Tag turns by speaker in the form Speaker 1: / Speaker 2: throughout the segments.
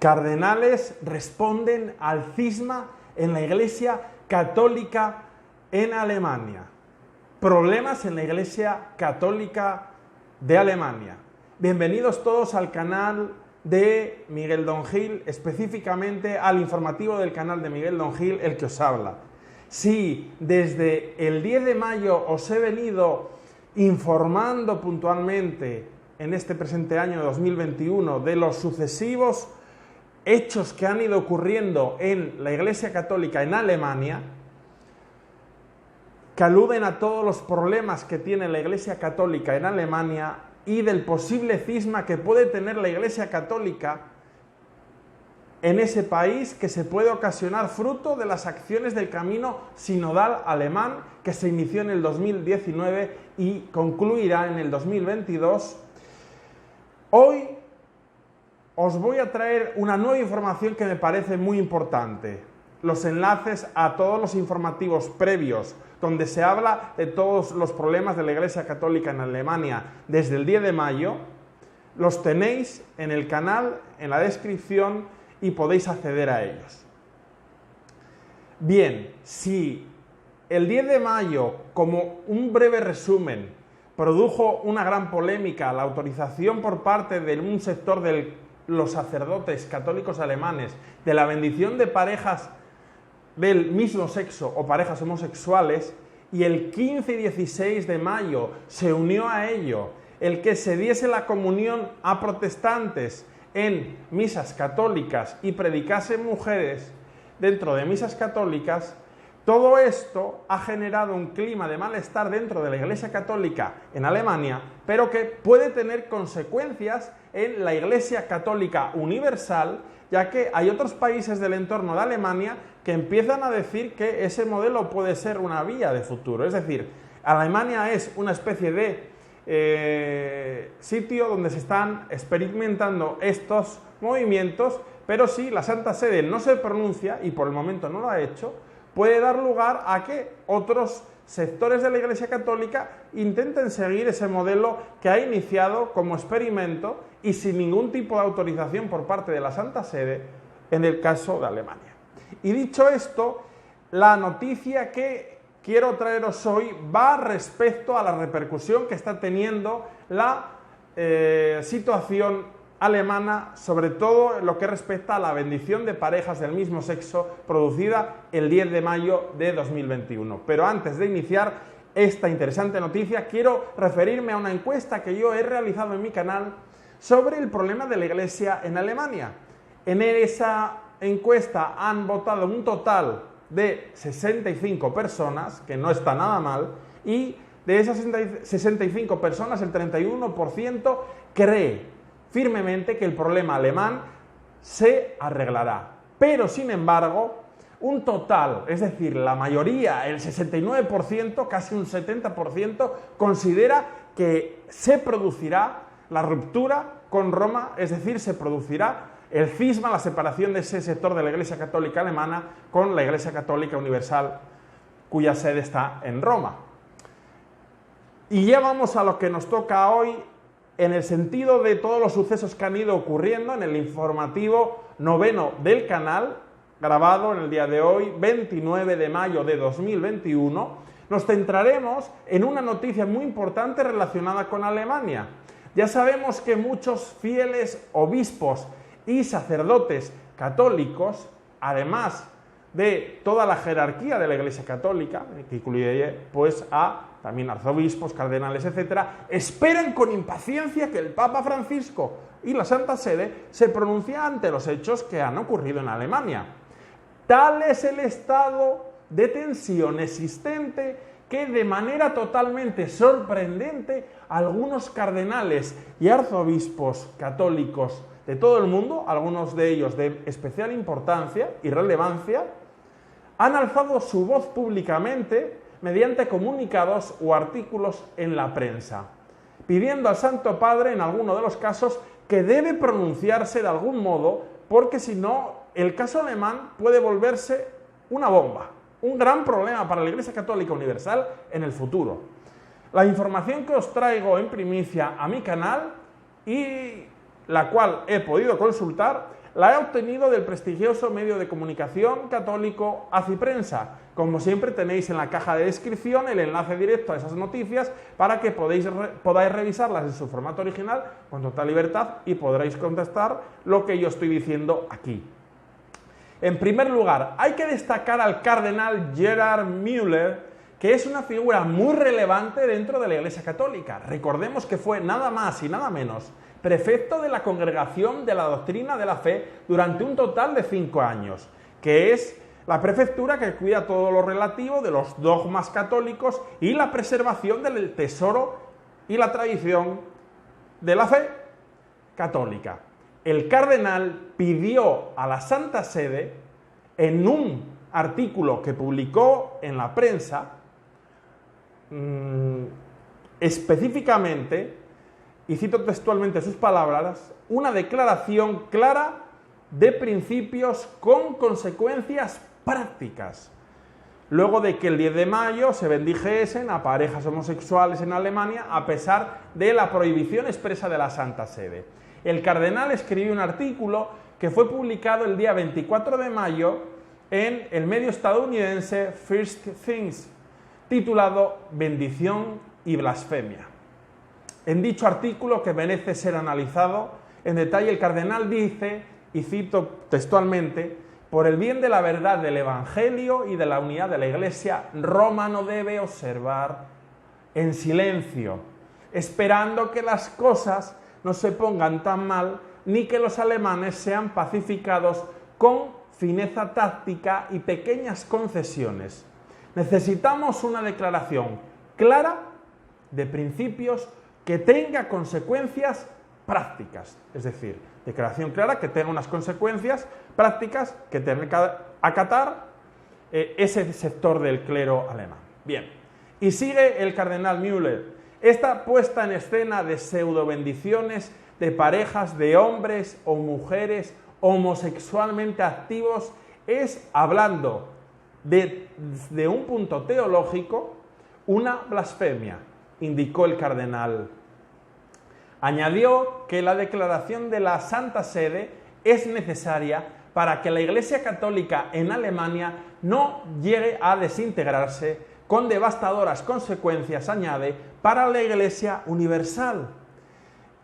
Speaker 1: Cardenales responden al cisma en la Iglesia Católica en Alemania. Problemas en la Iglesia Católica de Alemania. Bienvenidos todos al canal de Miguel Don Gil, específicamente al informativo del canal de Miguel Don Gil, el que os habla. Sí, desde el 10 de mayo os he venido informando puntualmente en este presente año 2021 de los sucesivos hechos que han ido ocurriendo en la Iglesia Católica en Alemania, que aluden a todos los problemas que tiene la Iglesia Católica en Alemania y del posible cisma que puede tener la Iglesia Católica en ese país, que se puede ocasionar fruto de las acciones del camino sinodal alemán que se inició en el 2019 y concluirá en el 2022. Hoy os voy a traer una nueva información que me parece muy importante. Los enlaces a todos los informativos previos, donde se habla de todos los problemas de la Iglesia Católica en Alemania desde el 10 de mayo, los tenéis en el canal, en la descripción, y podéis acceder a ellos. Bien, si el 10 de mayo, como un breve resumen, produjo una gran polémica la autorización por parte de un sector de los sacerdotes católicos alemanes de la bendición de parejas del mismo sexo o parejas homosexuales, y el 15 y 16 de mayo se unió a ello el que se diese la comunión a protestantes en misas católicas y predicasen mujeres dentro de misas católicas, todo esto ha generado un clima de malestar dentro de la Iglesia Católica en Alemania, pero que puede tener consecuencias en la Iglesia Católica universal, ya que hay otros países del entorno de Alemania que empiezan a decir que ese modelo puede ser una vía de futuro. Es decir, Alemania es una especie de sitio donde se están experimentando estos movimientos, pero si la Santa Sede no se pronuncia, y por el momento no lo ha hecho, puede dar lugar a que otros sectores de la Iglesia Católica intenten seguir ese modelo que ha iniciado como experimento y sin ningún tipo de autorización por parte de la Santa Sede en el caso de Alemania. Y dicho esto, la noticia que quiero traeros hoy va respecto a la repercusión que está teniendo la situación alemana, sobre todo en lo que respecta a la bendición de parejas del mismo sexo producida el 10 de mayo de 2021. Pero antes de iniciar esta interesante noticia, quiero referirme a una encuesta que yo he realizado en mi canal sobre el problema de la Iglesia en Alemania. En esa encuesta han votado un total de 65 personas, que no está nada mal, y de esas 65 personas el 31% cree firmemente que el problema alemán se arreglará. Pero, sin embargo, un total, es decir, la mayoría, el 69%, casi un 70%, considera que se producirá la ruptura con Roma, es decir, se producirá el cisma, la separación de ese sector de la Iglesia Católica alemana con la Iglesia Católica Universal, cuya sede está en Roma. Y ya vamos a lo que nos toca hoy, en el sentido de todos los sucesos que han ido ocurriendo en el informativo noveno del canal, grabado en el día de hoy, 29 de mayo de 2021, nos centraremos en una noticia muy importante relacionada con Alemania. Ya sabemos que muchos fieles obispos y sacerdotes católicos, además de toda la jerarquía de la Iglesia Católica, que incluye pues a también arzobispos, cardenales, etcétera, esperan con impaciencia que el Papa Francisco y la Santa Sede se pronuncien ante los hechos que han ocurrido en Alemania. Tal es el estado de tensión existente que, de manera totalmente sorprendente, algunos cardenales y arzobispos católicos de todo el mundo, algunos de ellos de especial importancia y relevancia, han alzado su voz públicamente mediante comunicados o artículos en la prensa, pidiendo al Santo Padre, en alguno de los casos, que debe pronunciarse de algún modo, porque si no, el caso alemán puede volverse una bomba, un gran problema para la Iglesia Católica Universal en el futuro. La información que os traigo en primicia a mi canal, y la cual he podido consultar, la he obtenido del prestigioso medio de comunicación católico Aciprensa. Como siempre tenéis en la caja de descripción el enlace directo a esas noticias para que podáis revisarlas en su formato original con total libertad y podréis contestar lo que yo estoy diciendo aquí. En primer lugar, hay que destacar al cardenal Gerhard Müller, que es una figura muy relevante dentro de la Iglesia Católica. Recordemos que fue nada más y nada menos prefecto de la Congregación de la Doctrina de la Fe durante un total de 5 años, que es la prefectura que cuida todo lo relativo de los dogmas católicos y la preservación del tesoro y la tradición de la fe católica. El cardenal pidió a la Santa Sede, en un artículo que publicó en la prensa, específicamente, y cito textualmente sus palabras, una declaración clara de principios con consecuencias prácticas. Luego de que el 10 de mayo se bendijesen a parejas homosexuales en Alemania, a pesar de la prohibición expresa de la Santa Sede. El cardenal escribió un artículo que fue publicado el día 24 de mayo en el medio estadounidense First Things, titulado Bendición y blasfemia. En dicho artículo, que merece ser analizado en detalle, el cardenal dice, y cito textualmente: por el bien de la verdad del Evangelio y de la unidad de la Iglesia, Roma no debe observar en silencio, esperando que las cosas no se pongan tan mal, ni que los alemanes sean pacificados con fineza táctica y pequeñas concesiones. Necesitamos una declaración clara de principios que tenga consecuencias prácticas, es decir, declaración clara que tenga unas consecuencias prácticas que tiene que acatar ese sector del clero alemán. Bien, y sigue el cardenal Müller. Esta puesta en escena de pseudo bendiciones de parejas de hombres o mujeres homosexualmente activos es, hablando de un punto teológico, una blasfemia, indicó el cardenal. Añadió que la declaración de la Santa Sede es necesaria para que la Iglesia Católica en Alemania no llegue a desintegrarse con devastadoras consecuencias, añade, para la Iglesia universal.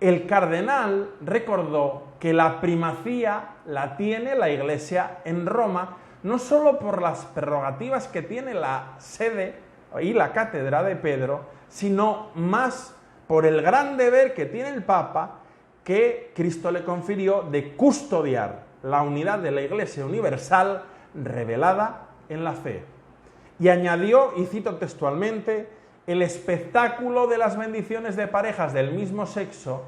Speaker 1: El cardenal recordó que la primacía la tiene la Iglesia en Roma, no solo por las prerrogativas que tiene la sede y la cátedra de Pedro, sino más por el gran deber que tiene el Papa, que Cristo le confirió, de custodiar la unidad de la Iglesia universal revelada en la fe. Y añadió, y cito textualmente: el espectáculo de las bendiciones de parejas del mismo sexo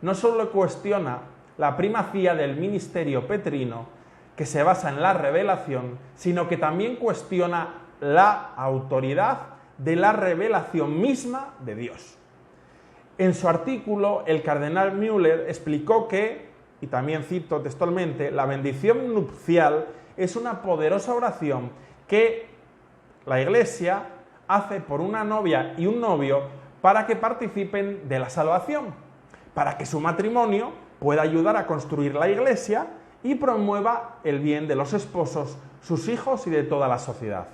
Speaker 1: no solo cuestiona la primacía del ministerio petrino, que se basa en la revelación, sino que también cuestiona la autoridad de la revelación misma de Dios. En su artículo, el cardenal Müller explicó que, y también cito textualmente, la bendición nupcial es una poderosa oración que la Iglesia hace por una novia y un novio para que participen de la salvación, para que su matrimonio pueda ayudar a construir la Iglesia y promueva el bien de los esposos, sus hijos y de toda la sociedad.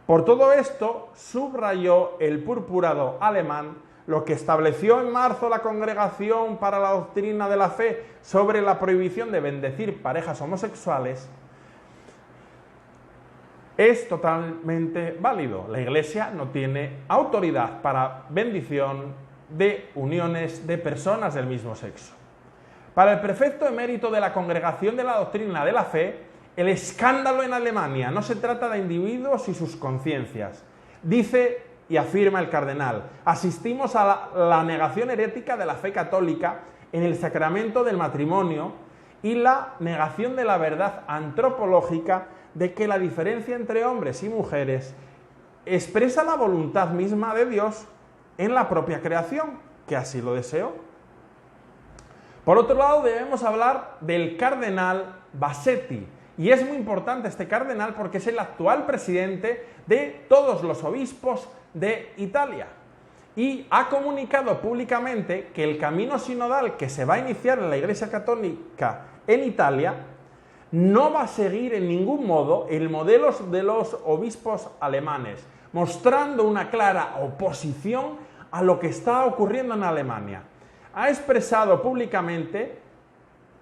Speaker 1: Por todo esto, subrayó el purpurado alemán lo que estableció en marzo la Congregación para la Doctrina de la Fe sobre la prohibición de bendecir parejas homosexuales. Es totalmente válido. La Iglesia no tiene autoridad para bendición de uniones de personas del mismo sexo. Para el prefecto emérito de la Congregación de la Doctrina de la Fe, el escándalo en Alemania no se trata de individuos y sus conciencias. Dice y afirma el cardenal: asistimos a la negación herética de la fe católica en el sacramento del matrimonio y la negación de la verdad antropológica de que la diferencia entre hombres y mujeres expresa la voluntad misma de Dios en la propia creación, que así lo deseó. Por otro lado, debemos hablar del cardenal Bassetti, y es muy importante este cardenal porque es el actual presidente de todos los obispos de Italia y ha comunicado públicamente que el camino sinodal que se va a iniciar en la Iglesia Católica en Italia no va a seguir en ningún modo el modelo de los obispos alemanes, mostrando una clara oposición a lo que está ocurriendo en Alemania. Ha expresado públicamente,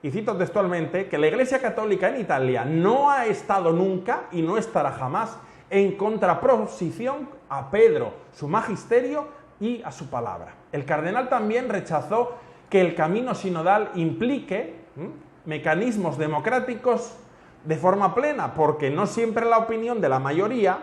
Speaker 1: y cito textualmente, que la Iglesia Católica en Italia no ha estado nunca y no estará jamás en contraposición a Pedro, su magisterio y a su palabra. El cardenal también rechazó que el camino sinodal implique mecanismos democráticos de forma plena, porque no siempre la opinión de la mayoría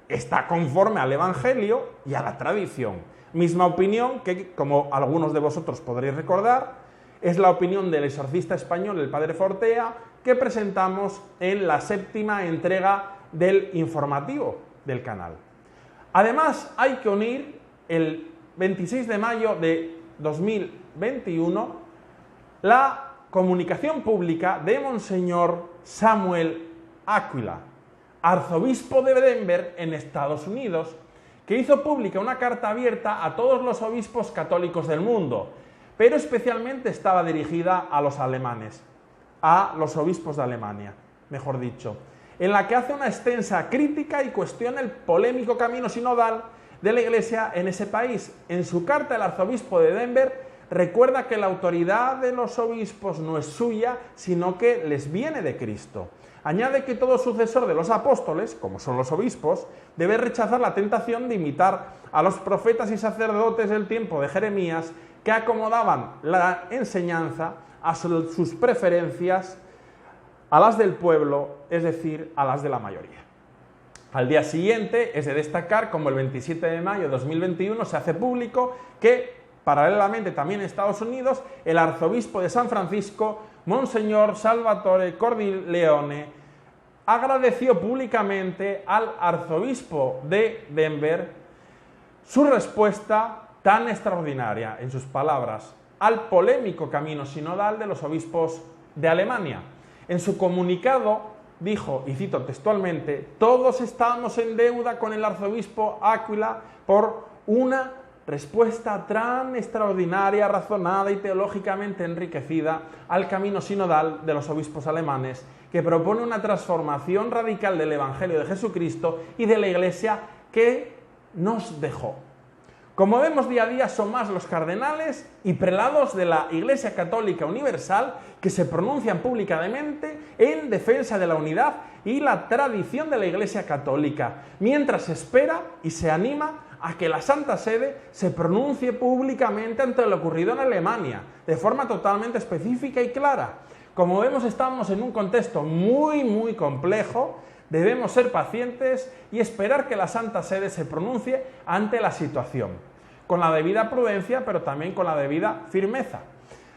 Speaker 1: está conforme al Evangelio y a la tradición. Misma opinión que, como algunos de vosotros podréis recordar, es la opinión del exorcista español, el padre Fortea, que presentamos en la 7ª entrega del informativo del canal. Además, hay que unir el 26 de mayo de 2021 la comunicación pública de Monseñor Samuel Áquila, arzobispo de Denver en Estados Unidos, que hizo pública una carta abierta a todos los obispos católicos del mundo, pero especialmente estaba dirigida a los alemanes, a los obispos de Alemania, mejor dicho, en la que hace una extensa crítica y cuestiona el polémico camino sinodal de la Iglesia en ese país. En su carta, el arzobispo de Denver recuerda que la autoridad de los obispos no es suya, sino que les viene de Cristo. Añade que todo sucesor de los apóstoles, como son los obispos, debe rechazar la tentación de imitar a los profetas y sacerdotes del tiempo de Jeremías, que acomodaban la enseñanza a sus preferencias, a las del pueblo, es decir, a las de la mayoría. Al día siguiente es de destacar como el 27 de mayo de 2021 se hace público que, paralelamente también en Estados Unidos, el arzobispo de San Francisco, Monseñor Salvatore Cordileone, agradeció públicamente al arzobispo de Denver su respuesta tan extraordinaria, en sus palabras, al polémico camino sinodal de los obispos de Alemania. En su comunicado dijo, y cito textualmente, todos estamos en deuda con el arzobispo Áquila por una respuesta tan extraordinaria, razonada y teológicamente enriquecida al camino sinodal de los obispos alemanes, que propone una transformación radical del Evangelio de Jesucristo y de la Iglesia que nos dejó. Como vemos día a día, son más los cardenales y prelados de la Iglesia Católica Universal que se pronuncian públicamente en defensa de la unidad y la tradición de la Iglesia Católica, mientras se espera y se anima a que la Santa Sede se pronuncie públicamente ante lo ocurrido en Alemania, de forma totalmente específica y clara. Como vemos, estamos en un contexto muy complejo. Debemos ser pacientes y esperar que la Santa Sede se pronuncie ante la situación, con la debida prudencia, pero también con la debida firmeza.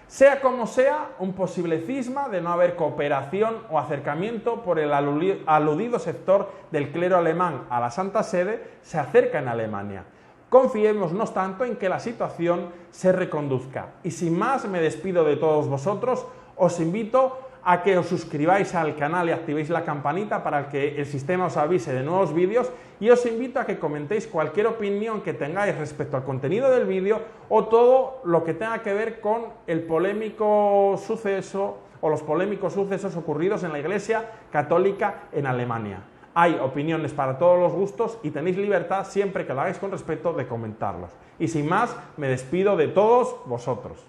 Speaker 1: Sea como sea, un posible cisma de no haber cooperación o acercamiento por el aludido sector del clero alemán a la Santa Sede se acerca en Alemania. Confiemos, no obstante, en que la situación se reconduzca. Y sin más, me despido de todos vosotros. Os invito a que os suscribáis al canal y activéis la campanita para que el sistema os avise de nuevos vídeos, y os invito a que comentéis cualquier opinión que tengáis respecto al contenido del vídeo o todo lo que tenga que ver con el polémico suceso o los polémicos sucesos ocurridos en la Iglesia Católica en Alemania. Hay opiniones para todos los gustos y tenéis libertad, siempre que lo hagáis con respeto, de comentarlos. Y sin más, me despido de todos vosotros.